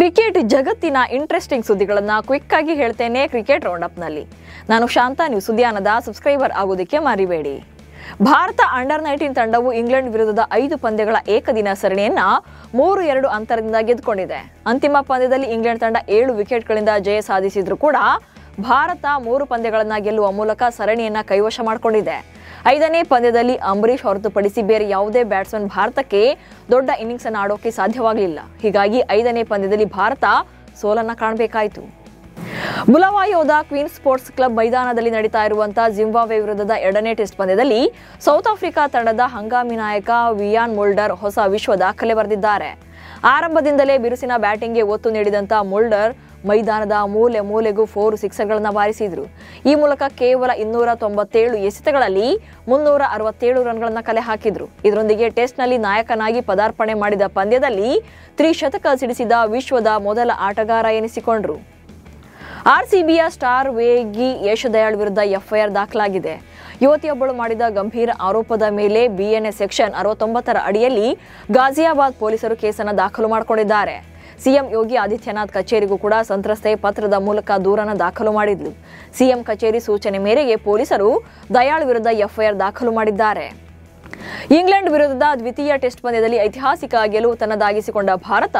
Cricket ಜಗತ್ತಿನ interesting ಸುದ್ದಿಗಳನ್ನು quick ಆಗಿ ಹೇಳ್ತೇನೆ ಕ್ರಿಕೆಟ್ ರೌಂಡ್ ಅಪ್ ನಲ್ಲಿ. ನಾನು ಶಾಂತ, ನೀವು ಸುದ್ದಿಯಾನದ ಸಬ್ಸ್ಕ್ರೈಬರ್ ಆಗೋದಕ್ಕೆ ಮರಿಬೇಡಿ. ಭಾರತ ಅಂಡರ್-19 ತಂಡವು ಇಂಗ್ಲೆಂಡ್ ವಿರುದ್ಧದ 5 ಪಂದ್ಯಗಳ ಏಕದಿನ ಸರಣಿಯನ್ನ 3-2 ಅಂತರದಿಂದ ಗೆದ್ದುಕೊಂಡಿದೆ. ಅಂತಿಮ ಪಂದ್ಯದಲ್ಲಿ ಇಂಗ್ಲೆಂಡ್ ತಂಡ 7 ವಿಕೆಟ್ಗಳಿಂದ ಜಯ ಸಾಧಿಸಿದ್ರು ಕೂಡ ಭಾರತ 3 ಪಂದ್ಯಗಳನ್ನು ಗೆಲ್ಲುವ ಮೂಲಕ ಸರಣಿಯನ್ನ ಕೈವಶ ಮಾಡಿಕೊಂಡಿದೆ. 5ನೇ ಪಂದ್ಯದಲ್ಲಿ ಅಂಬರೀಶ್ ಹೊರತುಪಡಿಸಿ ಬೇರೆ ಯಾವುದೇ ಬ್ಯಾಟ್ಸ್ಮನ್ ಭಾರತಕ್ಕೆ ದೊಡ್ಡ ಇನ್ನಿಂಗ್ಸ್ ಅನ್ನು ಆಡೋಕೆ ಸಾಧ್ಯವಾಗಲಿಲ್ಲ. ಹೀಗಾಗಿ 5ನೇ ಪಂದ್ಯದಲ್ಲಿ ಭಾರತ ಸೋಲನ್ನ ಕಾಣಬೇಕಾಯಿತು. ಬುಲವಾಯೋದ ಕ್ವೀನ್ ಸ್ಪೋರ್ಟ್ಸ್ ಕ್ಲಬ್ ಮೈದಾನದಲ್ಲಿ ನಡೀತಾ ಇರುವಂತಹ ಜಿಂಬಾಬ್ವೆ ವಿರುದ್ಧದ 2ನೇ ಟೆಸ್ಟ್ ಪಂದ್ಯದಲ್ಲಿ ಸೌತ್ ಆಫ್ರಿಕಾ ತಂಡದ ಹಂಗಾಮಿ ನಾಯಕ ವಿಯಾನ್ ಮುಲ್ಡರ್ ಹೊಸ ವಿಶ್ವ ದಾಖಲೆ ಬರೆದಿದ್ದಾರೆ. ಆರಂಭದಿಂದಲೇ ಬಿರುಸಿನ ಬ್ಯಾಟಿಂಗ್ಗೆ ಒತ್ತು ನೀಡಿದಂತ ಮುಲ್ಡರ್ ಮೈದಾನದ ಮೂಲೆ ಮೂಲೆಗೂ 4 ಸಿಕ್ಸರ್ಗಳನ್ನು ಬಾರಿಸಿದ್ರು. ಈ ಮೂಲಕ ಕೇವಲ 297 ಎಸೆತಗಳಲ್ಲಿ 367 ರನ್ಗಳನ್ನು ಕಲೆ ಹಾಕಿದ್ರು. ಇದರೊಂದಿಗೆ ಟೆಸ್ಟ್ನಲ್ಲಿ ನಾಯಕನಾಗಿ ಪದಾರ್ಪಣೆ ಮಾಡಿದ ಪಂದ್ಯದಲ್ಲಿ ತ್ರಿಶತಕ ಸಿಡಿಸಿದ ವಿಶ್ವದ ಮೊದಲ ಆಟಗಾರ ಎನಿಸಿಕೊಂಡ್ರು. ಆರ್ಸಿಬಿಯ ಸ್ಟಾರ್ ವೇಗಿ ಯಶ್ ದಯಾಳ್ ವಿರುದ್ಧ ಎಫ್ಐಆರ್ ದಾಖಲಾಗಿದೆ. ಯುವತಿಯೊಬ್ಬಳು ಮಾಡಿದ ಗಂಭೀರ ಆರೋಪದ ಮೇಲೆ ಬಿಎನ್ಎಸ್ ಸೆಕ್ಷನ್ 69ರ ಅಡಿಯಲ್ಲಿ ಗಾಜಿಯಾಬಾದ್ ಪೊಲೀಸರು ಕೇಸನ್ನು ದಾಖಲು ಮಾಡಿಕೊಂಡಿದ್ದಾರೆ. ಸಿಎಂ ಯೋಗಿ ಆದಿತ್ಯನಾಥ್ ಕಚೇರಿಗೂ ಕೂಡ ಸಂತ್ರಸ್ತೆ ಪತ್ರದ ಮೂಲಕ ದೂರನ್ನು ದಾಖಲು ಮಾಡಿದ್ಲು. ಸಿಎಂ ಕಚೇರಿ ಸೂಚನೆ ಮೇರೆಗೆ ಪೊಲೀಸರು ದಯಾಳ್ ವಿರುದ್ಧ ಎಫ್ಐಆರ್ ದಾಖಲು ಮಾಡಿದ್ದಾರೆ. ಇಂಗ್ಲೆಂಡ್ ವಿರುದ್ಧದ ದ್ವಿತೀಯ ಟೆಸ್ಟ್ ಪಂದ್ಯದಲ್ಲಿ ಐತಿಹಾಸಿಕ ಗೆಲುವು ತನ್ನದಾಗಿಸಿಕೊಂಡ ಭಾರತ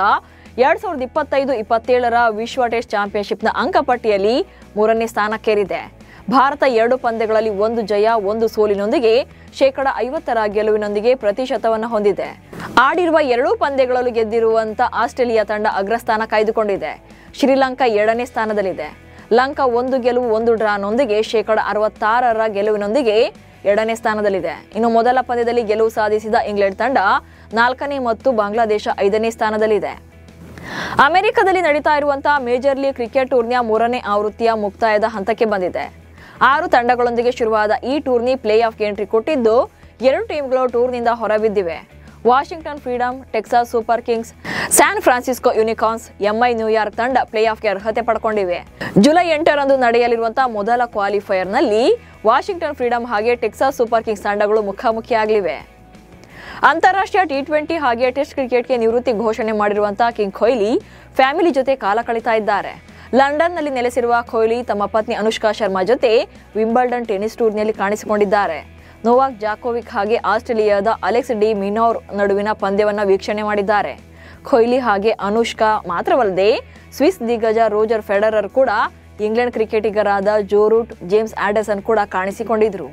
2025-27ರ ವಿಶ್ವ ಟೆಸ್ಟ್ ಚಾಂಪಿಯನ್ಶಿಪ್ನ ಅಂಕಪಟ್ಟಿಯಲ್ಲಿ 3ನೇ ಸ್ಥಾನಕ್ಕೇರಿದೆ. ಭಾರತ 2 ಪಂದ್ಯಗಳಲ್ಲಿ 1 ಜಯ 1 ಸೋಲಿನೊಂದಿಗೆ 50% ಗೆಲುವಿನೊಂದಿಗೆ ಪ್ರತಿಶತವನ್ನು ಹೊಂದಿದೆ. ಆಡಿರುವ 2 ಪಂದ್ಯಗಳಲ್ಲೂ ಗೆದ್ದಿರುವಂತ ಆಸ್ಟ್ರೇಲಿಯಾ ತಂಡ ಅಗ್ರಸ್ಥಾನ ಕಾಯ್ದುಕೊಂಡಿದೆ. ಶ್ರೀಲಂಕಾ 2ನೇ ಸ್ಥಾನದಲ್ಲಿದೆ. ಲಂಕಾ 1 ಗೆಲುವು 1 ಡ್ರಾನೊಂದಿಗೆ 66% ಗೆಲುವಿನೊಂದಿಗೆ 2ನೇ ಸ್ಥಾನದಲ್ಲಿದೆ. ಇನ್ನು ಮೊದಲ ಪಂದ್ಯದಲ್ಲಿ ಗೆಲುವು ಸಾಧಿಸಿದ ಇಂಗ್ಲೆಂಡ್ ತಂಡ 4ನೇ ಮತ್ತು ಬಾಂಗ್ಲಾದೇಶ 5ನೇ ಸ್ಥಾನದಲ್ಲಿದೆ. ಅಮೆರಿಕದಲ್ಲಿ ನಡೀತಾ ಇರುವಂತಹ ಮೇಜರ್ ಲೀಗ್ ಕ್ರಿಕೆಟ್ ಟೂರ್ನಿಯ 3ನೇ ಆವೃತ್ತಿಯ ಮುಕ್ತಾಯದ ಹಂತಕ್ಕೆ ಬಂದಿದೆ. 6 ತಂಡಗಳೊಂದಿಗೆ ಶುರುವಾದ ಈ ಟೂರ್ನಿ ಪ್ಲೇ ಆಫ್ಗೆ ಎಂಟ್ರಿ ಕೊಟ್ಟಿದ್ದು 2 ಟೀಮ್ಗಳು ಟೂರ್ನಿಯಿಂದ ಹೊರಬಿದ್ದಿವೆ. Washington Freedom, Texas Super Kings, San Francisco Unicorns, MI New York ತಂಡ ಪ್ಲೇ ಆಫ್ಗೆ ಅರ್ಹತೆ ಪಡ್ಕೊಂಡಿವೆ. ಜುಲೈ 8ರಂದು ನಡೆಯಲಿರುವಂತಹ ಮೊದಲ ಕ್ವಾಲಿಫೈಯರ್ನಲ್ಲಿ ವಾಷಿಂಗ್ಟನ್ ಫ್ರೀಡಮ್ ಹಾಗೆ ಟೆಕ್ಸಾಸ್ ಸೂಪರ್ ಕಿಂಗ್ಸ್ ತಂಡಗಳು ಮುಖಾಮುಖಿಯಾಗಲಿವೆ. ಅಂತಾರಾಷ್ಟ್ರೀಯ ಟಿ20 ಹಾಗೆ ಟೆಸ್ಟ್ ಕ್ರಿಕೆಟ್ಗೆ ನಿವೃತ್ತಿ ಘೋಷಣೆ ಮಾಡಿರುವಂತಹ ಕಿಂಗ್ ಕೊಹ್ಲಿ ಫ್ಯಾಮಿಲಿ ಜೊತೆ ಕಾಲ ಕಳೀತಾ ಇದ್ದಾರೆ. ಲಂಡನ್ನಲ್ಲಿ ನೆಲೆಸಿರುವ ಕೊಹ್ಲಿ ತಮ್ಮ ಪತ್ನಿ ಅನುಷ್ಕಾ ಶರ್ಮಾ ಜೊತೆ ವಿಂಬಲ್ಡನ್ ಟೆನಿಸ್ ಟೂರ್ನಿಯಲ್ಲಿ ಕಾಣಿಸಿಕೊಂಡಿದ್ದಾರೆ. ನೋವಾಕ್ ಜಾಕೋವಿಕ್ ಹಾಗೆ ಆಸ್ಟ್ರೇಲಿಯಾದ ಅಲೆಕ್ಸ್ ಡಿ ಮಿನೌರ್ ನಡುವಿನ ಪಂದ್ಯವನ್ನು ವೀಕ್ಷಣೆ ಮಾಡಿದ್ದಾರೆ. ಕೊಹ್ಲಿ ಹಾಗೆ ಅನುಷ್ಕಾ ಮಾತ್ರವಲ್ಲದೆ ಸ್ವಿಸ್ ದಿಗ್ಗಜ ರೋಜರ್ ಫೆಡರರ್ ಕೂಡ ಇಂಗ್ಲೆಂಡ್ ಕ್ರಿಕೆಟಿಗರಾದ ಜೋ ರೂಟ್, ಜೇಮ್ಸ್ ಆಂಡರ್ಸನ್ ಕೂಡ ಕಾಣಿಸಿಕೊಂಡಿದ್ರು.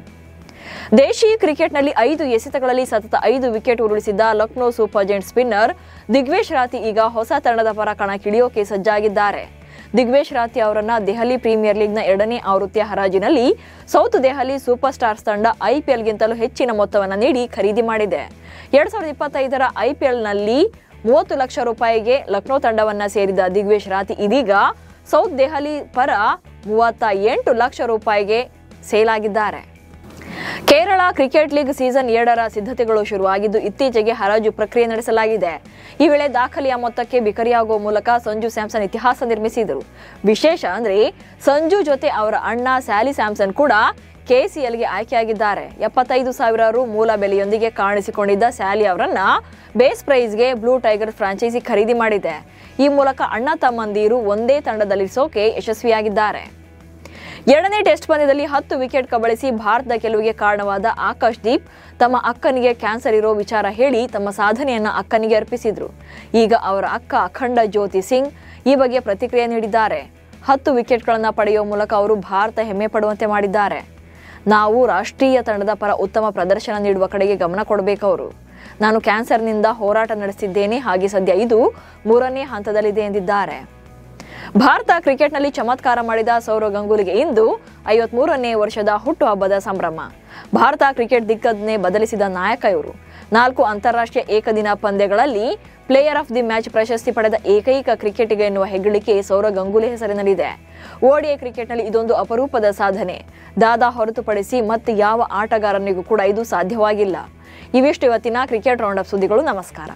ದೇಶೀಯ ಕ್ರಿಕೆಟ್ನಲ್ಲಿ 5 ಎಸೆತಗಳಲ್ಲಿ ಸತತ 5 ವಿಕೆಟ್ ಉರುಳಿಸಿದ್ದ Lucknow Super Giant spinner Digvesh Rathi ಈಗ ಹೊಸ ತಂಡದ ಪರ ಕಣಕ್ಕಿಳಿಯೋಕೆ ಸಜ್ಜಾಗಿದ್ದಾರೆ. ದಿಗ್ವೇಶ್ ರಾತಿ ಅವರನ್ನ ದೆಹಲಿ ಪ್ರೀಮಿಯರ್ ಲೀಗ್ನ 2ನೇ ಆವೃತ್ತಿಯ ಹರಾಜಿನಲ್ಲಿ ಸೌತ್ ದೆಹಲಿ ಸೂಪರ್ ಸ್ಟಾರ್ಸ್ ತಂಡ ಐಪಿಎಲ್ಗಿಂತಲೂ ಹೆಚ್ಚಿನ ಮೊತ್ತವನ್ನು ನೀಡಿ ಖರೀದಿ ಮಾಡಿದೆ. 2025ರ ಐಪಿಎಲ್ನಲ್ಲಿ 30 ಲಕ್ಷ ರೂಪಾಯಿಗೆ ಲಕ್ನೋ ತಂಡವನ್ನ ಸೇರಿದ ದಿಗ್ವೇಶ್ ರಾತಿ ಇದೀಗ ಸೌತ್ ದೆಹಲಿ ಪರ 38 ಲಕ್ಷ ರೂಪಾಯಿಗೆ ಸೇಲ್ ಆಗಿದ್ದಾರೆ. ಕೇರಳ ಕ್ರಿಕೆಟ್ ಲೀಗ್ ಸೀಸನ್ 2ರ ಸಿದ್ಧತೆಗಳು ಶುರುವಾಗಿದ್ದು ಇತ್ತೀಚೆಗೆ ಹರಾಜು ಪ್ರಕ್ರಿಯೆ ನಡೆಸಲಾಗಿದೆ. ಈ ವೇಳೆ ದಾಖಲೆಯ ಮೊತ್ತಕ್ಕೆ ಬಿಕರಿಯಾಗುವ ಮೂಲಕ ಸಂಜು ಸ್ಯಾಮ್ಸನ್ ಇತಿಹಾಸ ನಿರ್ಮಿಸಿದರು. ವಿಶೇಷ ಅಂದ್ರೆ ಸಂಜು ಜೊತೆ ಅವರ ಅಣ್ಣ ಸ್ಯಾಲಿ ಸ್ಯಾಮ್ಸನ್ ಕೂಡ ಕೆಸಿಎಲ್ಗೆ ಆಯ್ಕೆಯಾಗಿದ್ದಾರೆ. 75,000 ರು ಮೂಲ ಬೆಲೆಯೊಂದಿಗೆ ಕಾಣಿಸಿಕೊಂಡಿದ್ದ ಸ್ಯಾಲಿ ಅವರನ್ನ ಬೇಸ್ ಪ್ರೈಸ್ಗೆ ಬ್ಲೂ ಟೈಗರ್ ಫ್ರಾಂಚೈಸಿ ಖರೀದಿ ಮಾಡಿದೆ. ಈ ಮೂಲಕ ಅಣ್ಣ ತಮ್ಮಂದಿರು ಒಂದೇ ತಂಡದಲ್ಲಿರಿಸೋಕೆ ಯಶಸ್ವಿಯಾಗಿದ್ದಾರೆ. 2ನೇ ಟೆಸ್ಟ್ ಪಂದ್ಯದಲ್ಲಿ 10 ವಿಕೆಟ್ ಕಬಳಿಸಿ ಭಾರತದ ಗೆಲುವಿಗೆ ಕಾರಣವಾದ ಆಕಾಶ್ ದೀಪ್ ತಮ್ಮ ಅಕ್ಕನಿಗೆ ಕ್ಯಾನ್ಸರ್ ಇರೋ ವಿಚಾರ ಹೇಳಿ ತಮ್ಮ ಸಾಧನೆಯನ್ನ ಅಕ್ಕನಿಗೆ ಅರ್ಪಿಸಿದ್ರು. ಈಗ ಅವರ ಅಕ್ಕ ಅಖಂಡ ಜ್ಯೋತಿ ಸಿಂಗ್ ಈ ಬಗ್ಗೆ ಪ್ರತಿಕ್ರಿಯೆ ನೀಡಿದ್ದಾರೆ. 10 ವಿಕೆಟ್ಗಳನ್ನು ಪಡೆಯುವ ಮೂಲಕ ಅವರು ಭಾರತ ಹೆಮ್ಮೆ ಪಡುವಂತೆ ಮಾಡಿದ್ದಾರೆ. ನಾವು ರಾಷ್ಟ್ರೀಯ ತಂಡದ ಪರ ಉತ್ತಮ ಪ್ರದರ್ಶನ ನೀಡುವ ಕಡೆಗೆ ಗಮನ ಕೊಡಬೇಕವರು. ನಾನು ಕ್ಯಾನ್ಸರ್ನಿಂದ ಹೋರಾಟ ನಡೆಸಿದ್ದೇನೆ, ಹಾಗೆ ಸದ್ಯ ಇದು 3ನೇ ಹಂತದಲ್ಲಿದೆ ಎಂದಿದ್ದಾರೆ. ಭಾರತ ಕ್ರಿಕೆಟ್ನಲ್ಲಿ ಚಮತ್ಕಾರ ಮಾಡಿದ ಸೌರವ್ ಗಂಗೂಲಿಗೆ ಇಂದು 53ನೇ ವರ್ಷದ ಹುಟ್ಟುಹಬ್ಬದ ಸಂಭ್ರಮ. ಭಾರತ ಕ್ರಿಕೆಟ್ ದಿಗ್ಗಜನೆ ಬದಲಿಸಿದ ನಾಯಕ ಇವರು. 4 ಅಂತಾರಾಷ್ಟ್ರೀಯ ಏಕದಿನ ಪಂದ್ಯಗಳಲ್ಲಿ ಪ್ಲೇಯರ್ ಆಫ್ ದಿ ಮ್ಯಾಚ್ ಪ್ರಶಸ್ತಿ ಪಡೆದ ಏಕೈಕ ಕ್ರಿಕೆಟಿಗ ಎನ್ನುವ ಹೆಗ್ಗಳಿಕೆ ಸೌರವ್ ಗಂಗೂಲಿ ಹೆಸರಿನಲ್ಲಿದೆ. ಓಡಿಐ ಕ್ರಿಕೆಟ್ನಲ್ಲಿ ಇದೊಂದು ಅಪರೂಪದ ಸಾಧನೆ. ದಾದಾ ಹೊರತುಪಡಿಸಿ ಮತ್ತೆ ಯಾವ ಆಟಗಾರನಿಗೂ ಕೂಡ ಇದು ಸಾಧ್ಯವಾಗಿಲ್ಲ. ಇವಿಷ್ಟು ಇವತ್ತಿನ ಕ್ರಿಕೆಟ್ ರೌಂಡ್ ಅಪ್ ಸುದ್ದಿಗಳು. ನಮಸ್ಕಾರ.